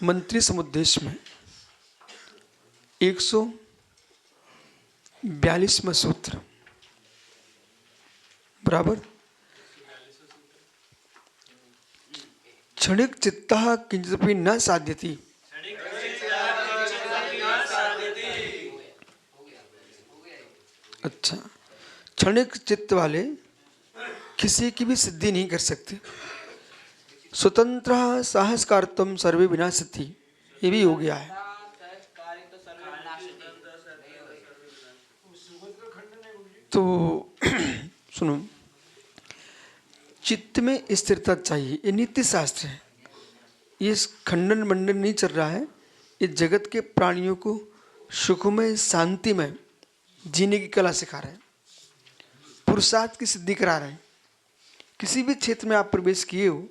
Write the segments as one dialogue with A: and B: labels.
A: मंत्री समुद्देश में 142वां सूत्र बराबर। क्षणिक चित्तः किंचिदपि न साध्यति। अच्छा, क्षणिक चित्त वाले किसी की भी सिद्धि नहीं कर सकते। स्वतंत्र साहसकारत्वम सर्वे विनाशति, ये भी हो गया है। तो सुनो, चित्त में स्थिरता चाहिए, ये नित्य शास्त्र है। ये खंडन मंडन नहीं चल रहा है। ये जगत के प्राणियों को सुखमय शांतिमय जीने की कला सिखा रहे हैं, पुरुषार्थ की सिद्धि करा रहे हैं। किसी भी क्षेत्र में आप प्रवेश किए हो,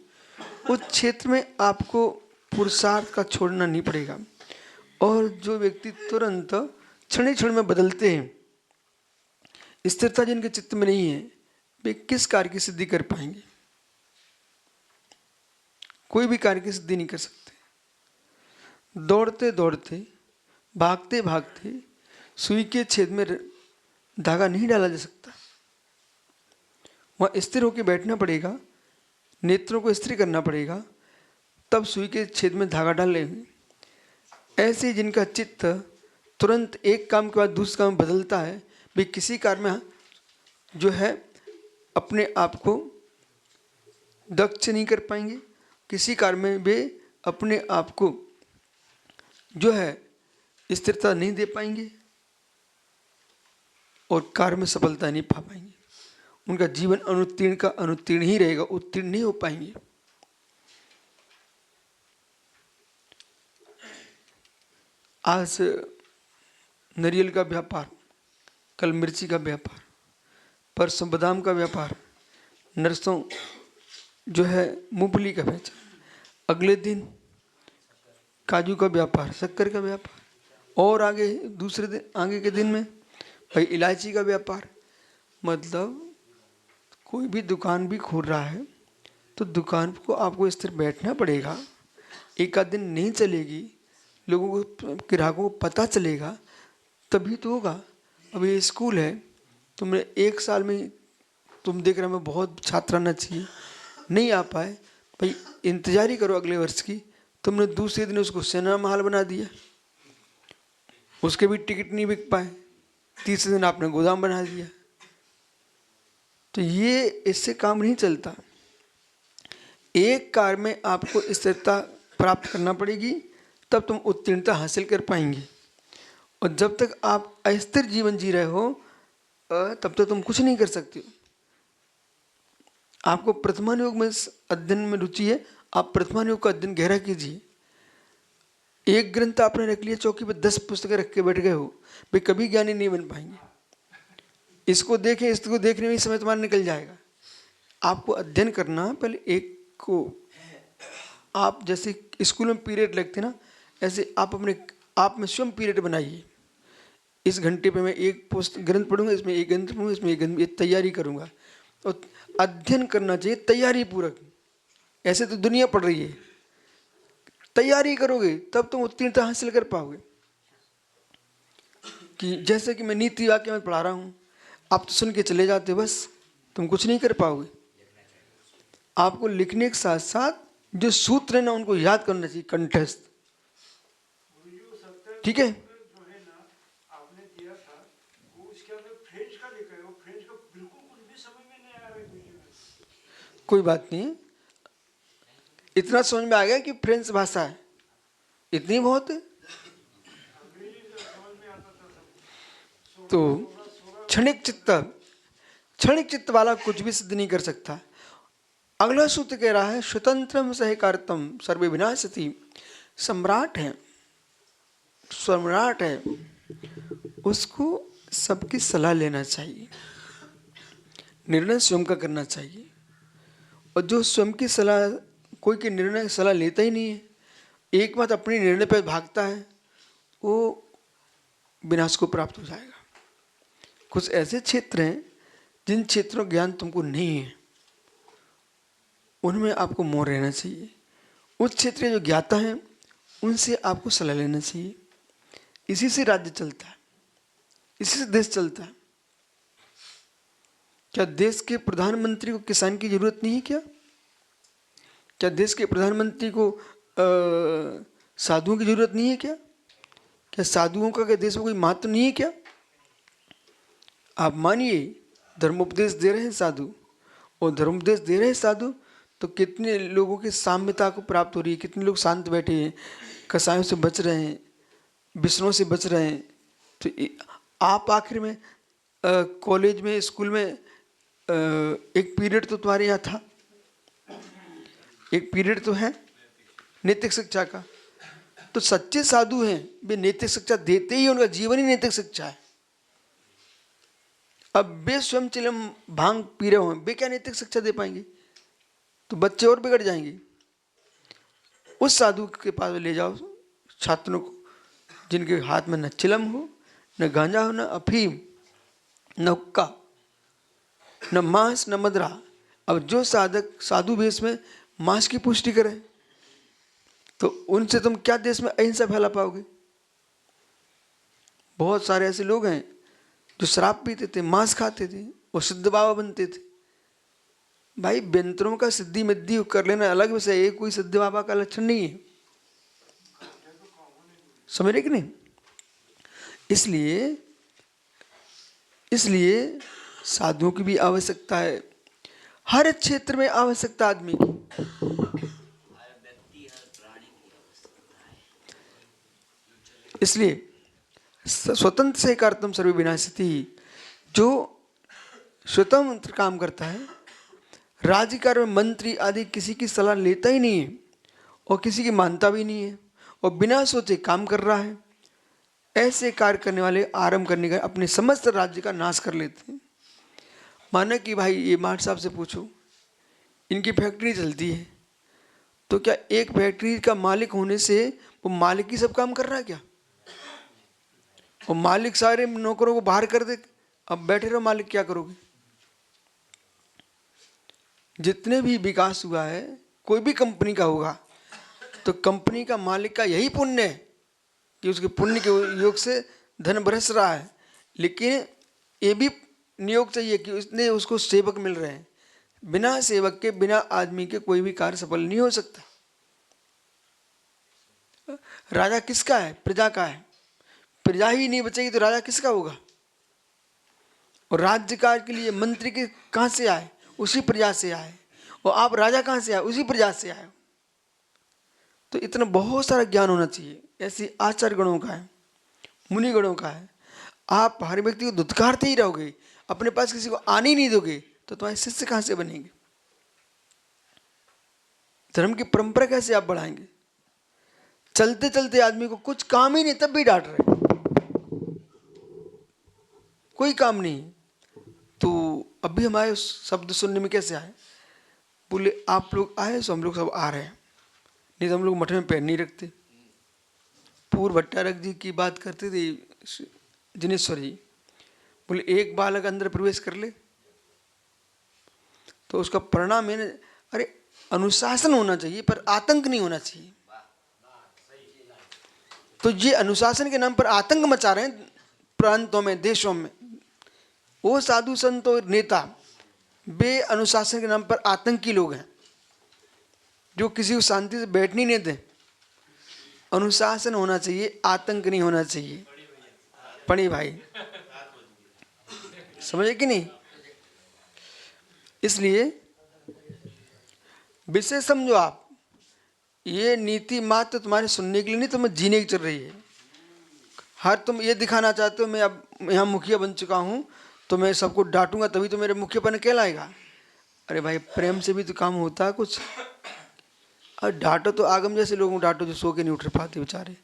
A: उस क्षेत्र में आपको पुरुषार्थ का छोड़ना नहीं पड़ेगा। और जो व्यक्ति तुरंत क्षण क्षण में बदलते हैं, स्थिरता जिनके चित्त में नहीं है, वे किस कार्य की सिद्धि कर पाएंगे? कोई भी कार्य की सिद्धि नहीं कर सकते। दौड़ते दौड़ते, भागते भागते सुई के छेद में धागा नहीं डाला जा सकता। वहाँ स्थिर होकर बैठना पड़ेगा, नेत्रों को स्थिर करना पड़ेगा, तब सुई के छेद में धागा डाल लेंगे। ऐसे जिनका चित्त तुरंत एक काम के बाद दूसरे काम में बदलता है, वे किसी कार्य में जो है अपने आप को दक्ष नहीं कर पाएंगे। किसी कार्य में वे अपने आप को जो है स्थिरता नहीं दे पाएंगे और कार्य में सफलता नहीं पा पाएंगे। उनका जीवन अनुत्तीर्ण का अनुत्तीर्ण ही रहेगा, उत्तीर्ण नहीं हो पाएंगे। आज नारियल का व्यापार, कल मिर्ची का व्यापार, परसों बादाम का व्यापार, नरसों जो है मूंगफली का बेचा, अगले दिन काजू का व्यापार, शक्कर का व्यापार, और आगे दूसरे दिन आगे के दिन में भाई इलायची का व्यापार। मतलब कोई भी दुकान भी खोल रहा है तो दुकान को आपको स्थिर बैठना पड़ेगा। एक आध दिन नहीं चलेगी, लोगों को, ग्राहकों को पता चलेगा तभी तो होगा। अब ये स्कूल है, तुमने एक साल में तुम देख रहे हो मैं बहुत छात्र आना चाहिए, नहीं आ पाए, भाई इंतजार ही करो अगले वर्ष की। तुमने दूसरे दिन उसको सिनेमा हॉल बना दिया, उसके भी टिकट नहीं बिक पाए, तीसरे दिन आपने गोदाम बना दिया। तो ये इससे काम नहीं चलता। एक कार्य में आपको स्थिरता प्राप्त करना पड़ेगी, तब तुम उत्तीर्णता हासिल कर पाएंगे। और जब तक आप अस्थिर जीवन जी रहे हो, तब तक तुम कुछ नहीं कर सकते हो। आपको प्रथमान योग में अध्ययन में रुचि है, आप प्रथमान योग का अध्ययन गहरा कीजिए। एक ग्रंथ आपने रख लिया चौकी पर, 10 पुस्तकें रख के बैठ गए हो, भाई कभी ज्ञानी नहीं बन पाएंगे। इसको देखें, इसको देखने में समय तुम्हारा निकल जाएगा। आपको अध्ययन करना, पहले एक को आप जैसे स्कूल में पीरियड लगते ना, ऐसे आप अपने आप में स्वयं पीरियड बनाइए। इस घंटे पे मैं एक ग्रंथ पढ़ूंगा, इसमें एक ग्रंथ पढ़ूंगा, इसमें एक ग्रंथ, ये तैयारी करूंगा। और अध्ययन करना चाहिए तैयारी पूर्वक। ऐसे तो दुनिया पढ़ रही है, तैयारी करोगे तब तुम उत्तीर्णता हासिल कर पाओगे। कि जैसे कि मैं नीति वाक्य में पढ़ा रहा हूँ, आप तो सुन के चले जाते हो, बस तुम कुछ नहीं कर पाओगे। आपको लिखने के साथ साथ जो सूत्र है ना, उनको याद करना चाहिए कंठस्थ। ठीक है, कोई बात नहीं, इतना समझ में आ गया कि फ्रेंच भाषा है, इतनी बहुत है। तो क्षणिक चित्त वाला कुछ भी सिद्ध नहीं कर सकता। अगला सूत्र कह रहा है स्वतंत्रम सहकारितम सर्वे विनाशति। सम्राट है, उसको सबकी सलाह लेना चाहिए, निर्णय स्वयं का करना चाहिए। और जो स्वयं की सलाह, कोई के निर्णय सलाह लेता ही नहीं है, एक बात अपने निर्णय पर भागता है, वो विनाश को प्राप्त हो जाएगा। कुछ ऐसे क्षेत्र हैं जिन क्षेत्रों ज्ञान तुमको नहीं है, उनमें आपको मोह रहना चाहिए। उस क्षेत्र जो ज्ञाता है उनसे आपको सलाह लेना चाहिए। इसी से राज्य चलता है, इसी से देश चलता है। क्या देश के प्रधानमंत्री को किसान की जरूरत नहीं है क्या? क्या देश के प्रधानमंत्री को साधुओं की जरूरत नहीं है क्या? क्या साधुओं का क्या देश में कोई महत्व नहीं है क्या? आप मानिए धर्मोपदेश दे रहे हैं साधु, और धर्मोपदेश दे रहे हैं साधु तो कितने लोगों की साम्यता को प्राप्त हो रही है, कितने लोग शांत बैठे हैं, कसायों से बच रहे हैं, विष्णुओं से बच रहे हैं। तो आप आखिर में कॉलेज में, स्कूल में एक पीरियड तो तुम्हारे यहाँ था, एक पीरियड तो है नैतिक शिक्षा का। तो सच्चे साधु हैं वे नैतिक शिक्षा देते ही, उनका जीवन ही नैतिक शिक्षा है। अब वे स्वयं चिलम भांग पी रहे हो, वे क्या नैतिक शिक्षा दे पाएंगे? तो बच्चे और बिगड़ जाएंगे। उस साधु के पास ले जाओ छात्रों को, जिनके हाथ में न चिलम हो, न गांजा हो, न अफीम, न हुक्का, न मांस, न मदरा। अब जो साधक साधु वेश में मांस की पुष्टि करे तो उनसे तुम क्या देश में अहिंसा फैला पाओगे? बहुत सारे ऐसे लोग हैं जो शराब पीते थे, मांस खाते थे और सिद्ध बाबा बनते थे। भाई व्यंतरों का सिद्धि मिद्धि कर लेना अलग विषय है, कोई सिद्ध बाबा का लक्षण नहीं है। समझ रहे कि नहीं? इसलिए साधुओं की भी आवश्यकता है, हर क्षेत्र में आवश्यकता आदमी की। इसलिए स्वतंत्र से कार्तम सर्वे विनाशिति, जो स्वतंत्र काम करता है, राज्य कार्य में मंत्री आदि किसी की सलाह लेता ही नहीं है और किसी की मानता भी नहीं है और बिना सोचे काम कर रहा है, ऐसे कार्य करने वाले आरंभ करने का अपने समस्त राज्य का नाश कर लेते हैं। माना कि भाई ये मार्ट साहब से पूछो, इनकी फैक्ट्री चलती है, तो क्या एक फैक्ट्री का मालिक होने से वो मालिक ही सब काम कर रहा है क्या? और मालिक सारे नौकरों को बाहर कर दे, अब बैठे रहो, मालिक क्या करोगे? जितने भी विकास हुआ है, कोई भी कंपनी का होगा तो कंपनी का मालिक का यही पुण्य है कि उसके पुण्य के योग से धन बरस रहा है, लेकिन ये भी नियोग चाहिए कि उसने उसको सेवक मिल रहे हैं। बिना सेवक के, बिना आदमी के कोई भी कार्य सफल नहीं हो सकता। राजा किसका है? प्रजा का है। प्रजा ही नहीं बचेगी तो राजा किसका होगा? और राज्य कार्य के लिए मंत्री के कहाँ से आए? उसी प्रजा से आए। और आप राजा कहाँ से आए? उसी प्रजा से आए। तो इतना बहुत सारा ज्ञान होना चाहिए। ऐसी आचार्य गणों का है, मुनि गणों का है। आप हर व्यक्ति को धुतकारते ही रहोगे, अपने पास किसी को आने ही नहीं दोगे, तो तुम्हारे शिष्य कहाँ से बनेंगे? धर्म की परंपरा कैसे आप बढ़ाएंगे? चलते चलते आदमी को कुछ काम ही नहीं, तब भी डांट रहे, कोई काम नहीं। तो अभी हमारे शब्द सुनने में कैसे आए? बोले आप लोग आए सो हम लोग सब आ रहे हैं, नहीं तो हम लोग मठ में पैर नहीं रखते। पूर्व भट्टारक जी की बात करते थे जिनेश्वर जी, बोले एक बालक अंदर प्रवेश कर ले तो उसका परिणाम है, अरे अनुशासन होना चाहिए पर आतंक नहीं होना चाहिए। तो ये अनुशासन के नाम पर आतंक मचा रहे हैं प्रांतों में, देशों में। वो साधु संत और नेता वे अनुशासन के नाम पर आतंकी लोग हैं, जो किसी को शांति से बैठने नहीं देते। अनुशासन होना चाहिए, आतंक नहीं होना चाहिए। पढ़ी भाई, समझे कि नहीं? इसलिए विषय समझो आप, ये नीति मात्र तुम्हारे सुनने के लिए नहीं, तुम्हें जीने की चल रही है। हर तुम ये दिखाना चाहते हो मैं अब यहाँ मुखिया बन चुका हूँ तो मैं सबको डांटूंगा तभी तो मेरे मुखियापन कहलाएगा। अरे भाई प्रेम से भी तो काम होता है कुछ। और डांटो तो आगम जैसे लोगों को डांटो जो सो के नहीं उठ पाते बेचारे,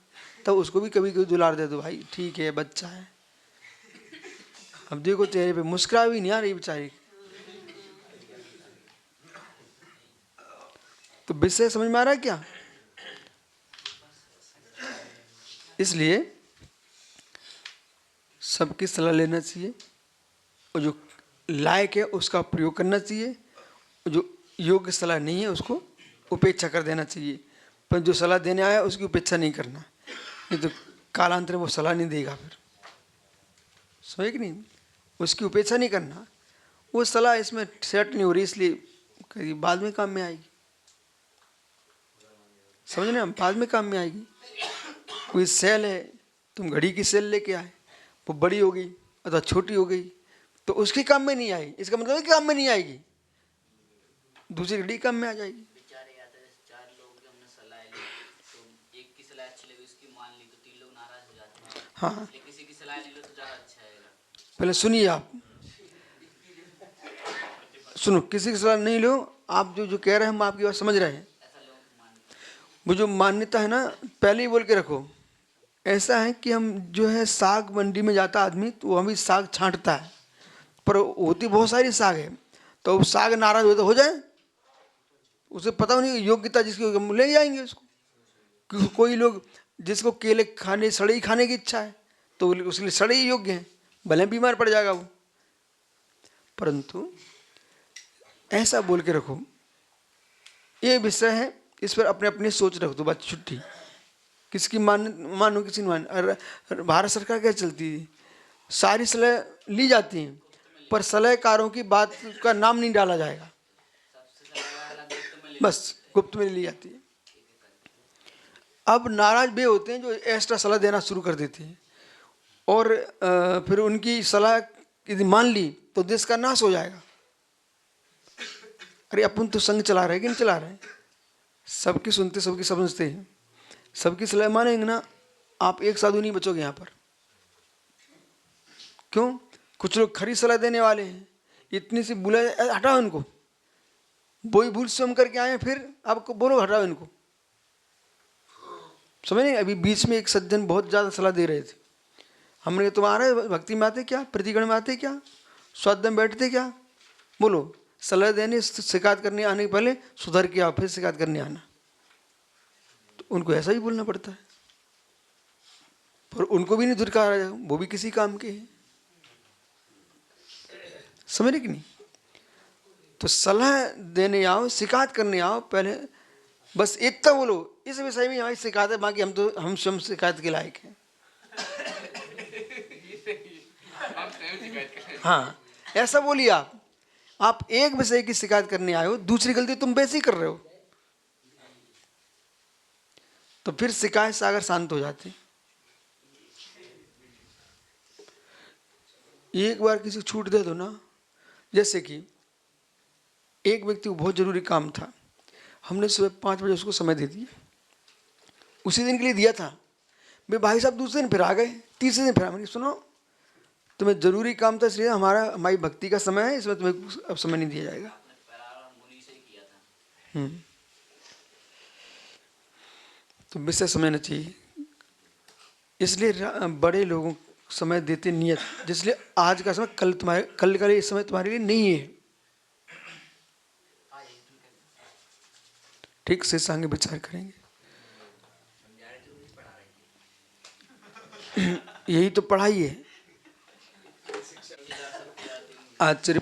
A: तब उसको भी कभी कभी दुलार दे दो, भाई ठीक है बच्चा है। अब देखो चेहरे पे मुस्कुरा भी नहीं आ रही बेचारी। तो विषय समझ में आ रहा है क्या? इसलिए सबकी सलाह लेना चाहिए और जो लायक है उसका प्रयोग करना चाहिए, जो योग्य सलाह नहीं है उसको उपेक्षा कर देना चाहिए। पर जो सलाह देने आया उसकी उपेक्षा नहीं करना, नहीं तो कालांतर में वो सलाह नहीं देगा। फिर समझे कि नहीं, उसकी उपेक्षा नहीं करना। वो सलाह इसमें सेट नहीं हो रही, इसलिए कभी बाद में काम में आएगी। समझ रहे हैं, बाद में काम में आएगी। कोई सेल है, तुम घड़ी की सेल लेके आए, वो बड़ी हो गई अथवा छोटी हो गई तो उसके काम में नहीं आई, इसका मतलब है कि काम में नहीं आएगी, दूसरी घड़ी काम में आ जाएगी। हाँ,
B: किसी की सलाह ले लो तो ज्यादा अच्छा है।
A: पहले सुनिए आप, सुनो, किसी की सलाह नहीं लो आप। जो जो कह रहे हैं हम आपकी बात समझ रहे हैं। वो जो मान्यता है ना, पहले ही बोल के रखो। ऐसा है कि हम जो है साग मंडी में जाता आदमी तो हम भी साग छांटता है, पर होती बहुत सारी साग है, तो वो साग नाराज हो जाए, उसे पता नहीं योग्यता जिसकी होगी ले जाएंगे उसको। कोई लोग जिसको केले खाने सड़े ही खाने की इच्छा है तो उसके लिए सड़े ही योग्य हैं, भले बीमार पड़ जाएगा वो। परंतु ऐसा बोल के रखो, ये विषय है, इस पर अपने अपनी सोच रख दो, बात छुट्टी। किसकी मानो किसी मान। भारत सरकार क्या चलती है, सारी सलाह ली जाती हैं पर सलाहकारों की बात का नाम नहीं डाला जाएगा, बस गुप्त में ली जाती है। अब नाराज वे होते हैं जो एक्स्ट्रा सलाह देना शुरू कर देते हैं, और फिर उनकी सलाह यदि मान ली तो देश का नाश हो जाएगा। अरे अपन तो संघ चला रहे हैं कि नहीं चला रहे हैं, सबकी सुनते सबकी समझते हैं, सबकी सलाह मानेंगे ना, आप एक साधु नहीं बचोगे यहाँ पर। क्यों? कुछ लोग खरी सलाह देने वाले हैं, इतनी सी बुला हटाओ इनको, वही भूल स्वयं करके आए, फिर आपको बोलो हटाओ इनको। समझ नहीं, अभी बीच में एक सज्जन बहुत ज़्यादा सलाह दे रहे थे, हमने कहा तुम्हारे भक्ति में आते क्या, प्रतिगण में आते क्या, स्वाध्याय में बैठते क्या, बोलो। सलाह देने शिकायत करने आने के पहले सुधर के आओ, फिर शिकायत करने आना। तो उनको ऐसा ही बोलना पड़ता है, पर उनको भी नहीं धुरकारा जाएगा, वो भी किसी काम के हैं। समझ रहे कि नहीं? तो सलाह देने आओ, शिकायत करने आओ, पहले बस इतना बोलो इस विषय में हमारी शिकायत है, बाकी हम स्वयं शिकायत के लायक हैं। हाँ, ऐसा बोलिए आप एक विषय की शिकायत करने आए हो, दूसरी गलती तुम वैसे ही कर रहे हो, तो फिर शिकायत सागर शांत हो जाती। एक बार किसी को छूट दे दो ना, जैसे कि एक व्यक्ति को बहुत जरूरी काम था, हमने सुबह 5 बजे उसको समय दे दिया, उसी दिन के लिए दिया था, वे भाई साहब दूसरे दिन फिर आ गए, तीसरे दिन फिर मैंने सुनो तुम्हें जरूरी काम था इसलिए हमारी भक्ति का समय है, इसमें तुम्हें अब समय नहीं दिया जाएगा। तो विषय समझना चाहिए, इसलिए बड़े लोगों समय देते नियत, जिसलिए आज का समय कल का ये समय तुम्हारे लिए नहीं है। ठीक से संग विचार करेंगे। यही तो पढ़ाई है। आचार्य